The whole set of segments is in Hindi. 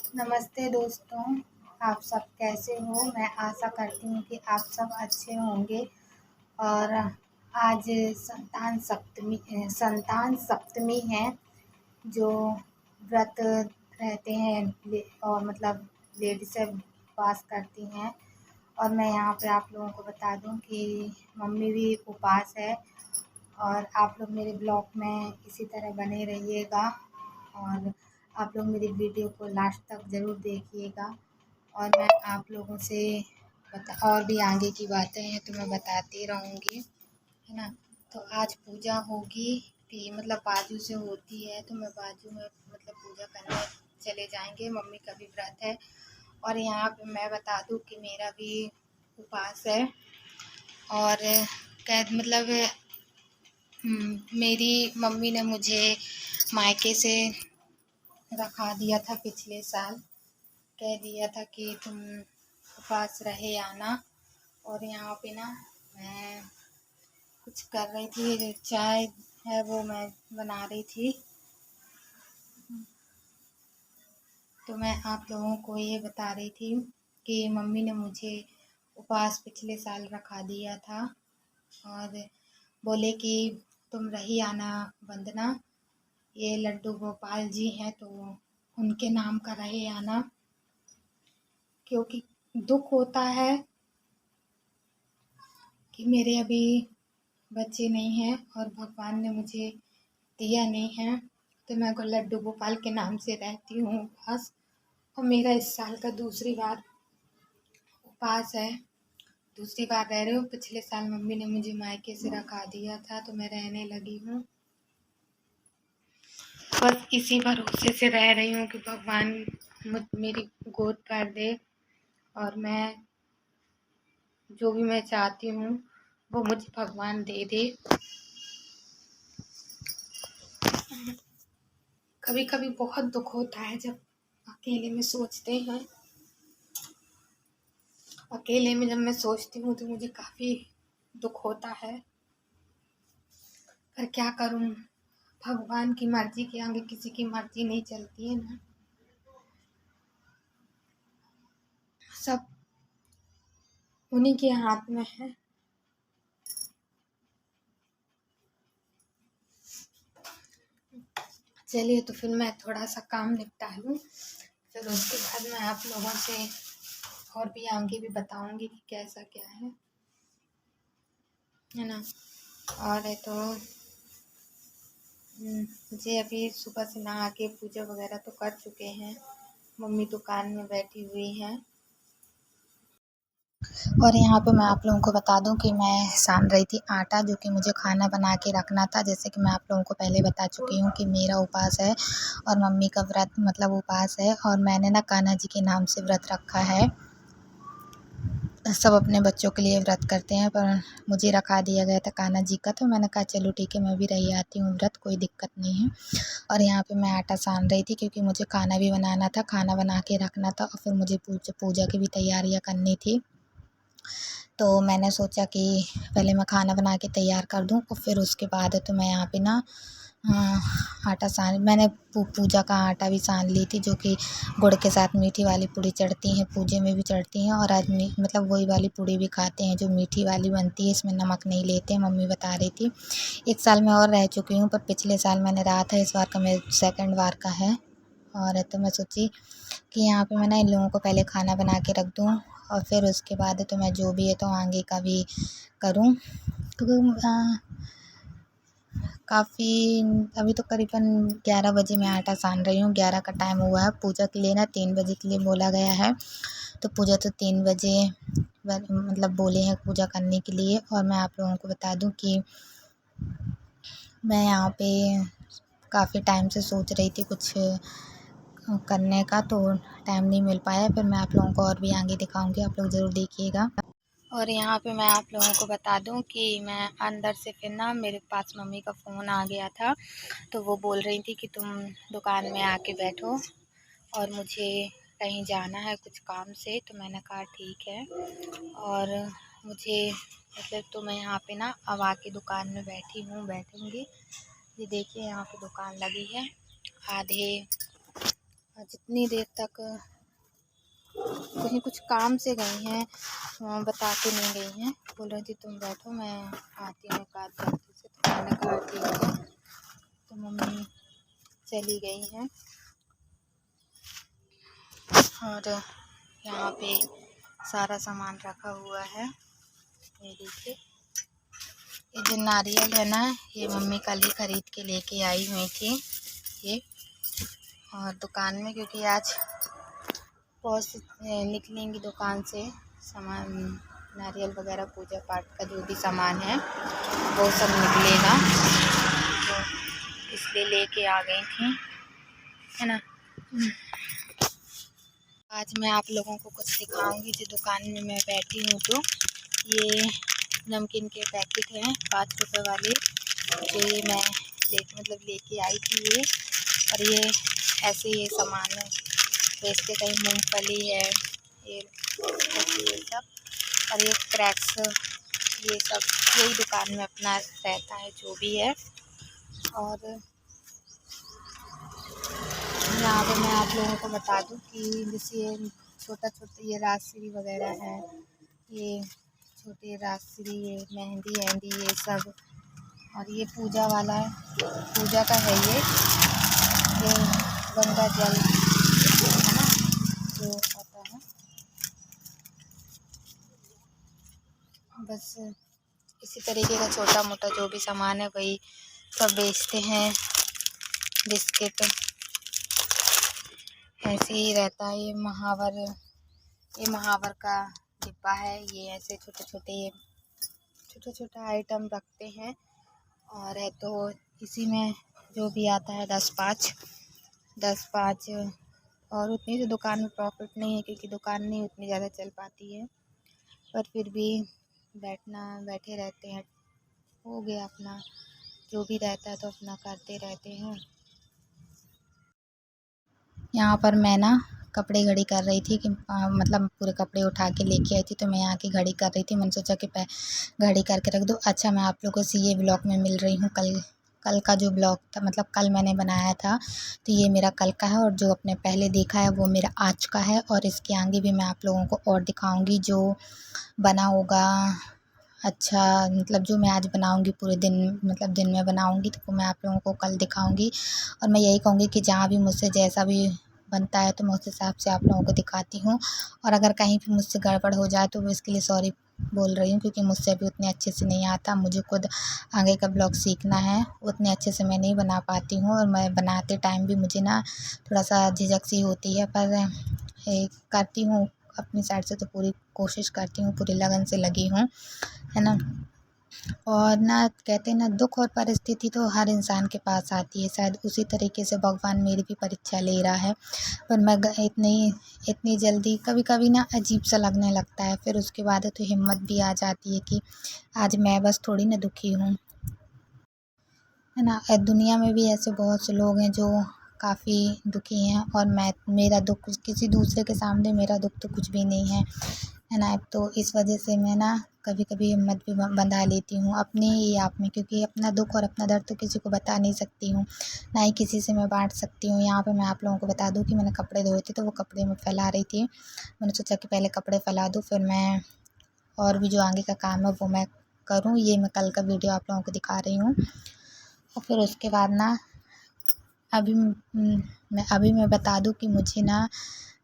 नमस्ते दोस्तों, आप सब कैसे हो? मैं आशा करती हूँ कि आप सब अच्छे होंगे। और आज संतान सप्तमी है, जो व्रत रहते हैं और मतलब लेडीज़ें उपवास करती हैं। और मैं यहाँ पे आप लोगों को बता दूँ कि मम्मी भी उपवास है। और आप लोग मेरे ब्लॉग में इसी तरह बने रहिएगा और आप लोग मेरी वीडियो को लास्ट तक ज़रूर देखिएगा। और मैं आप लोगों से और भी आगे की बातें हैं तो मैं बताती रहूँगी, है ना। तो आज पूजा होगी कि मतलब बाजू से होती है, तो मैं बाजू में मतलब पूजा करने चले जाएंगे। मम्मी का भी व्रत है। और यहाँ पे मैं बता दूँ कि मेरा भी उपवास है। और कैद मतलब मेरी मम्मी ने मुझे मायके से रखा दिया था पिछले साल। कह दिया था कि तुम उपवास रहे आना। और यहाँ पे ना मैं कुछ कर रही थी, चाय है वो मैं बना रही थी। तो मैं आप लोगों को ये बता रही थी कि मम्मी ने मुझे उपवास पिछले साल रखा दिया था और बोले कि तुम रही आना वंदना, ये लड्डू गोपाल जी हैं तो उनके नाम का रहे आना, क्योंकि दुख होता है कि मेरे अभी बच्चे नहीं हैं और भगवान ने मुझे दिया नहीं है। तो मैं लड्डू गोपाल के नाम से रहती हूँ उपवास। और मेरा इस साल का दूसरी बार उपवास है, दूसरी बार रह रही हूँ। पिछले साल मम्मी ने मुझे मायके से रखा दिया था तो मैं रहने लगी हूँ। बस इसी भरोसे से रह रही हूँ कि भगवान मेरी गोद भर दे और मैं जो भी मैं चाहती हूँ वो मुझे भगवान दे दे। कभी कभी बहुत दुख होता है जब अकेले में सोचते हैं। अकेले में जब मैं सोचती हूँ तो मुझे काफ़ी दुख होता है, पर क्या करूँ, भगवान की मर्जी के आगे किसी की मर्जी नहीं चलती है ना। सब उन्हीं के हाथ में है। चलिए तो फिर मैं थोड़ा सा काम निपटा लूँ, फिर उसके बाद मैं आप लोगों से और भी आगे भी बताऊँगी कि कैसा क्या है ना। और है तो मुझे अभी सुबह से नहा के पूजा वगैरह तो कर चुके हैं। मम्मी दुकान में बैठी हुई हैं। और यहाँ पे मैं आप लोगों को बता दूं कि मैं सान रही थी आटा, जो कि मुझे खाना बना के रखना था। जैसे कि मैं आप लोगों को पहले बता चुकी हूँ कि मेरा उपवास है और मम्मी का व्रत मतलब उपवास है। और मैंने ना कान्हा जी के नाम से व्रत रखा है। सब अपने बच्चों के लिए व्रत करते हैं, पर मुझे रखा दिया गया था कान्हा जी का, तो मैंने कहा चलो ठीक है, मैं भी रही आती हूँ व्रत, कोई दिक्कत नहीं है। और यहाँ पे मैं आटा सान रही थी क्योंकि मुझे खाना भी बनाना था, खाना बना के रखना था और फिर मुझे पूजा की भी तैयारियाँ करनी थी। तो मैंने सोचा कि पहले मैं खाना बना के तैयार कर दूँ और फिर उसके बाद तो मैं यहाँ पे ना आटा सान मैंने पूजा का आटा भी सान ली थी, जो कि गुड़ के साथ मीठी वाली पूड़ी चढ़ती हैं, पूजे में भी चढ़ती हैं और आदमी मतलब वही वाली पूड़ी भी खाते हैं जो मीठी वाली बनती है, इसमें नमक नहीं लेते हैं, मम्मी बता रही थी। एक साल मैं और रह चुकी हूँ, पर पिछले साल मैंने रहा था, इस बार का मेरा सेकंड बार का है। और तो मैं सोची कि यहाँ पे मैं ना इन लोगों को पहले खाना बना के रख दूँ और फिर उसके बाद तो मैं जो भी है तो आगे का भी करूँ, क्योंकि काफ़ी अभी तो करीबन 11 बजे मैं आटा सान रही हूँ। 11 का टाइम हुआ है। पूजा के लिए ना 3 बजे के लिए बोला गया है, तो पूजा तो 3 बजे मतलब बोले हैं पूजा करने के लिए। और मैं आप लोगों को बता दूँ कि मैं यहाँ पे काफ़ी टाइम से सोच रही थी कुछ करने का, तो टाइम नहीं मिल पाया। फिर मैं आप लोगों को और भी आगे दिखाऊंगी, आप लोग ज़रूर देखिएगा। और यहाँ पे मैं आप लोगों को बता दूं कि मैं अंदर से फिर ना मेरे पास मम्मी का फ़ोन आ गया था, तो वो बोल रही थी कि तुम दुकान में आके बैठो और मुझे कहीं जाना है कुछ काम से। तो मैंने कहा ठीक है। और मुझे मतलब तो मैं यहाँ पे ना अब आके दुकान में बैठूँगी। ये देखिए यहाँ पे दुकान लगी है, आधे जितनी देर तक कहीं कुछ काम से गई हैं, बता के नहीं गई हैं। बोल रही थी तुम बैठो, मैं आती हूँ एक आध घंटे से, तो मैंने कहा ठीक है। तो मम्मी चली गई हैं और यहाँ पे सारा सामान रखा हुआ है। ये देखिए, ये जो नारियल है ना, ये मम्मी कल ही खरीद के लेके आई हुई थी ये, और दुकान में, क्योंकि आज बहुत निकलेंगी दुकान से सामान, नारियल वगैरह पूजा पाठ का जो भी सामान है वो सब निकलेगा, तो इसलिए लेके आ गई थी, है ना। आज मैं आप लोगों को कुछ दिखाऊंगी। जो दुकान में मैं बैठी हूँ, तो ये नमकीन के पैकेट हैं 5 रुपये वाले, जो ये मैं लेके आई थी ये, और ये ऐसे ये सामान बेचते, कहीं मूंगफली है, ये सब, और ये क्रैक्स, ये सब यही दुकान में अपना रहता है जो भी है। और यहाँ पे मैं आप लोगों को बता दूँ कि जैसे ये छोटा ये राजश्री वगैरह है, ये छोटे राजश्री, ये मेहंदी ये सब, और ये पूजा वाला है, पूजा का है ये गंगा जल है ना, जो आता है। बस इसी तरीके का छोटा मोटा जो भी सामान है वही सब बेचते हैं। बिस्किट ऐसे ही रहता है। ये महावर का डिब्बा है। ये ऐसे छोटे आइटम रखते हैं, और है तो इसी में जो भी आता है 10-5, और उतनी तो दुकान में प्रॉफिट नहीं है, क्योंकि दुकान नहीं उतनी ज़्यादा चल पाती है, पर फिर भी बैठे रहते हैं। हो गया अपना जो भी रहता है तो अपना करते रहते हैं। यहाँ पर मैं ना कपड़े घड़ी कर रही थी कि मतलब पूरे कपड़े उठा के लेके आई थी, तो मैं यहाँ की घड़ी कर रही थी। मैंने सोचा कि घड़ी करके रख दूँ। अच्छा, मैं आप लोगों से ये ब्लॉग में मिल रही हूँ कल का जो ब्लॉग था, मतलब कल मैंने बनाया था, तो ये मेरा कल का है, और जो आपने पहले देखा है वो मेरा आज का है। और इसके आगे भी मैं आप लोगों को और दिखाऊंगी जो बना होगा। अच्छा, मतलब जो मैं आज बनाऊंगी पूरे दिन, मतलब दिन में बनाऊंगी, तो वो मैं आप लोगों को कल दिखाऊंगी। और मैं यही कहूँगी कि जहाँ भी मुझसे जैसा भी बनता है तो मैं उस हिसाब से आप लोगों को दिखाती हूँ। और अगर कहीं भी मुझसे गड़बड़ हो जाए तो मैं इसके लिए सॉरी बोल रही हूँ, क्योंकि मुझसे भी उतने अच्छे से नहीं आता। मुझे खुद आगे का ब्लॉग सीखना है, उतने अच्छे से मैं नहीं बना पाती हूँ, और मैं बनाते टाइम भी मुझे ना थोड़ा सा झिझक सी होती है, पर करती हूँ अपनी साइड से, तो पूरी कोशिश करती हूँ, पूरी लगन से लगी हूँ, है ना। और ना कहते हैं ना, दुख और परिस्थिति तो हर इंसान के पास आती है, शायद उसी तरीके से भगवान मेरी भी परीक्षा ले रहा है। पर मैं इतनी जल्दी कभी कभी ना अजीब सा लगने लगता है, फिर उसके बाद तो हिम्मत भी आ जाती है कि आज मैं बस थोड़ी ना दुखी हूँ, है ना। दुनिया में भी ऐसे बहुत से लोग हैं जो काफ़ी दुखी हैं, और मेरा दुख किसी दूसरे के सामने मेरा दुख तो कुछ भी नहीं है ना। तो इस वजह से मैं ना कभी कभी हिम्मत भी बंधा लेती हूँ अपने ही आप में, क्योंकि अपना दुख और अपना दर्द तो किसी को बता नहीं सकती हूँ, ना ही किसी से मैं बांट सकती हूँ। यहाँ पे मैं आप लोगों को बता दूँ कि मैंने कपड़े धोए थे, तो वो कपड़े मैं फैला रही थी। मैंने सोचा कि पहले कपड़े फैला दूँ, फिर मैं और भी जो आगे का काम है वो मैं करूँ। ये मैं कल का वीडियो आप लोगों को दिखा रही हूँ। और फिर उसके बाद ना अभी मैं बता दूं कि मुझे ना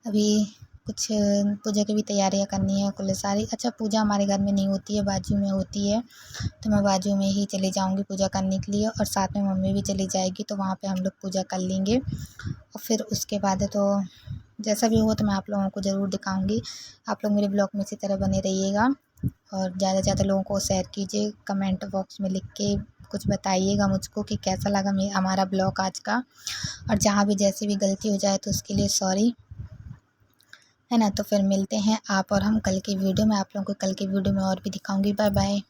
अभी कुछ पूजा की भी तैयारियां करनी है कुल सारी। अच्छा, पूजा हमारे घर में नहीं होती है, बाजू में होती है, तो मैं बाजू में ही चली जाऊंगी पूजा करने के लिए, और साथ में मम्मी भी चली जाएगी, तो वहाँ पे हम लोग पूजा कर लेंगे। और फिर उसके बाद तो जैसा भी हो तो मैं आप लोगों को ज़रूर दिखाऊंगी। आप लोग मेरे ब्लॉग में इसी तरह बने रहिएगा, और ज़्यादा से ज़्यादा लोगों को शेयर कीजिए। कमेंट बॉक्स में लिख के कुछ बताइएगा मुझको कि कैसा लगा हमारा ब्लॉग आज का, और जहाँ भी जैसी भी गलती हो जाए तो उसके लिए सॉरी, है ना। तो फिर मिलते हैं आप और हम कल की वीडियो में। आप लोगों को कल की वीडियो में और भी दिखाऊंगी। Bye bye.